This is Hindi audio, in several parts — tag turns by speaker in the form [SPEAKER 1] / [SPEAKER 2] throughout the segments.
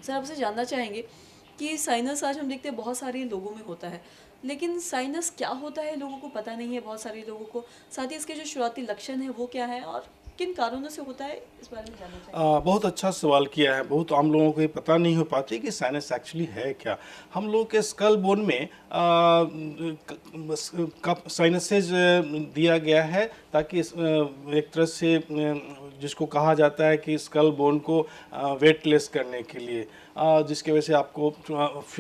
[SPEAKER 1] सर आपसे जानना चाहेंगे कि साइनस आज हम देखते हैं बहुत सारे लोगों में होता है, लेकिन साइनस क्या होता है लोगों को पता नहीं है बहुत सारे लोगों को। साथ ही इसके जो शुरुआती लक्षण हैं वो क्या हैं और किन कारणों से होता है, इस बारे में जानना चाहेंगे।
[SPEAKER 2] बहुत अच्छा सवाल किया है। बहुत आम लोगों को ये पता नहीं हो पाती कि साइनस एक्चुअली है क्या। हम लोग के स्कल बोन में साइनसेज दिया गया है ताकि एक तरह से जिसको कहा जाता है कि स्कल बोन को वेटलेस करने के लिए, जिसकी वजह से आपको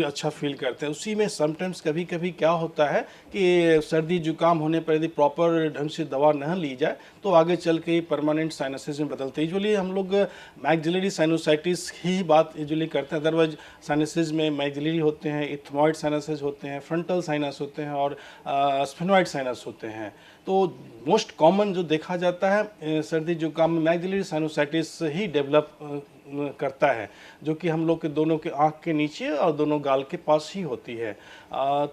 [SPEAKER 2] अच्छा फील करते हैं। उसी में समटाइम्स कभी कभी क्या होता है कि सर्दी जुकाम होने पर यदि प्रॉपर ढंग से दवा न ली जाए तो आगे चल के परमानेंट साइनसेस में बदलते हैं। यूजुअली हम लोग मैक्सिलरी साइनोसाइटिस ही बात यूजुअली करते हैं। अदरवाइज साइनसेस में मैक्सिलरी होते हैं, इथमॉइड साइनसेस होते हैं, फ्रंटल साइनस होते हैं और स्फेनॉइड साइनस होते हैं। तो मोस्ट कॉमन जो देखा जाता है सर्दी जुकाम में मैक्सिलरी साइनोसाइटिस ही डेवलप करता है, जो कि हम लोग के दोनों के आँख के नीचे और दोनों गाल के पास ही होती है।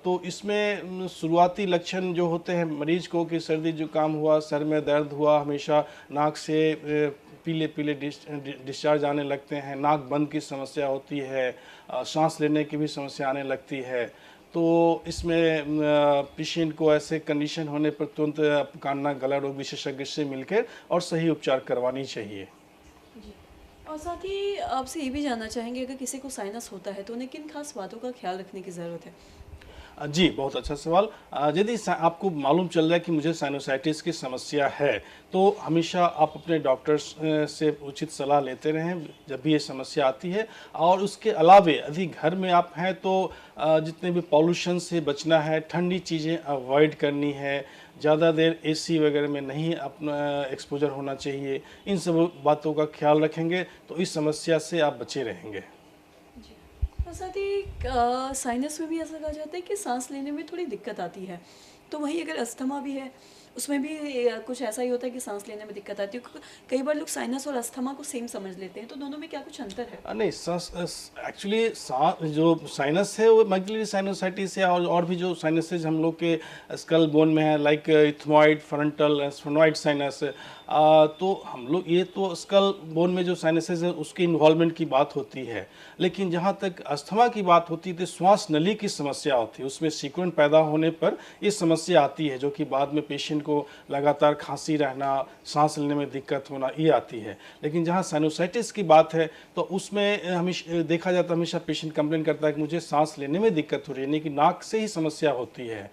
[SPEAKER 2] तो इसमें शुरुआती लक्षण जो होते हैं मरीज को कि सर्दी जुकाम हुआ, सर में दर्द हुआ, हमेशा नाक से पीले पीले डिस्चार्ज आने लगते हैं, नाक बंद की समस्या होती है, सांस लेने की भी समस्या आने लगती है। तो इसमें पेशेंट को ऐसे कंडीशन होने पर तुरंत कान नाक गला रोग विशेषज्ञ से मिलकर और सही उपचार करवानी चाहिए।
[SPEAKER 1] जी, और साथ ही आपसे ये भी जानना चाहेंगे अगर किसी को साइनस होता है तो उन्हें किन खास बातों का ख्याल रखने की ज़रूरत है।
[SPEAKER 2] जी, बहुत अच्छा सवाल। यदि आपको मालूम चल रहा है कि मुझे साइनोसाइटिस की समस्या है, तो हमेशा आप अपने डॉक्टर्स से उचित सलाह लेते रहें जब भी ये समस्या आती है। और उसके अलावे यदि घर में आप हैं तो जितने भी पॉल्यूशन से बचना है, ठंडी चीज़ें अवॉइड करनी है, ज़्यादा देर एसी वगैरह में नहीं अपना एक्सपोजर होना चाहिए। इन सब बातों का ख्याल रखेंगे तो इस समस्या से आप बचे रहेंगे।
[SPEAKER 1] जी, और साथ ही साइनस में भी ऐसा कहा जाता है कि सांस लेने में थोड़ी दिक्कत आती है, तो वहीं अगर अस्थमा भी है उसमें भी कुछ ऐसा ही होता है कि सांस लेने में दिक्कत आती है। कई बार लोग साइनस और अस्थमा को सेम समझ लेते हैं, तो दोनों में क्या कुछ अंतर है।
[SPEAKER 2] नहीं, एक्चुअली जो साइनस है वो मैक्सिलरी साइनोसाइटिस है, और भी जो साइनसेज हम लोग के स्कल बोन में है like ethmoid, frontal, sphenoid sinus. तो हम लोग ये तो स्कल बोन में जो साइनसेज है उसकी इन्वॉल्वमेंट की बात होती है। लेकिन जहाँ तक अस्थमा की बात होती है तो श्वास नली की समस्या होती है, उसमें सीक्वेंट पैदा होने पर ये समस्या आती है, जो कि बाद में पेशेंट को लगातार खांसी रहना, सांस लेने में दिक्कत होना, ये आती है। लेकिन जहाँ साइनोसाइटिस की बात है तो उसमें हमेशा देखा जाता है, हमेशा पेशेंट कंप्लेन करता है कि मुझे सांस लेने में दिक्कत हो रही है, यानी कि नाक से ही समस्या होती है।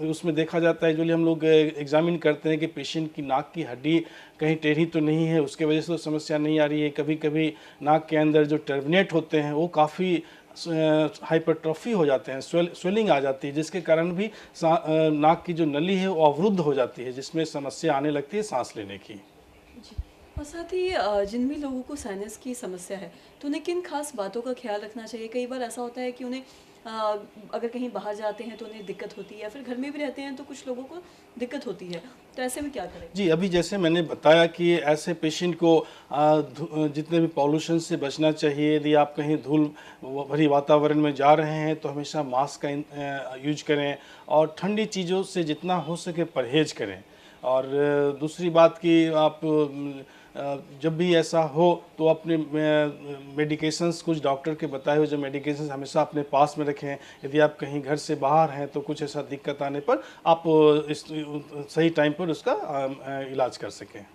[SPEAKER 2] उसमें देखा जाता है, जो हम लोग एग्जामिन करते हैं कि पेशेंट की नाक की हड्डी कहीं टेढ़ी तो नहीं है, उसके वजह से तो समस्या नहीं आ रही है। कभी कभी नाक के अंदर जो टर्मिनेट होते हैं वो काफ़ी हाइपरट्रॉफी हो जाते हैं, स्वेलिंग आ जाती है, जिसके कारण भी नाक की जो नली है वो अवरुद्ध हो जाती है, जिसमें समस्या आने लगती है सांस लेने की।
[SPEAKER 1] जी, और साथ ही जिन भी लोगों को साइनस की समस्या है तो उन्हें किन खास बातों का ख्याल रखना चाहिए। कई बार ऐसा होता है कि उन्हें अ, अगर कहीं बाहर जाते हैं तो उन्हें दिक्कत होती है, या फिर घर में भी रहते हैं तो कुछ लोगों को दिक्कत होती है, तो ऐसे में क्या करें।
[SPEAKER 2] जी, अभी जैसे मैंने बताया कि ऐसे पेशेंट को जितने भी पॉल्यूशन से बचना चाहिए। यदि आप कहीं धूल भरी वातावरण में जा रहे हैं तो हमेशा मास्क का यूज करें और ठंडी चीज़ों से जितना हो सके परहेज करें। और दूसरी बात कि आप जब भी ऐसा हो तो अपने मेडिकेशंस, कुछ डॉक्टर के बताए हुए जो मेडिकेशंस हमेशा अपने पास में रखें। यदि आप कहीं घर से बाहर हैं तो कुछ ऐसा दिक्कत आने पर आप इस सही टाइम पर उसका इलाज कर सकें।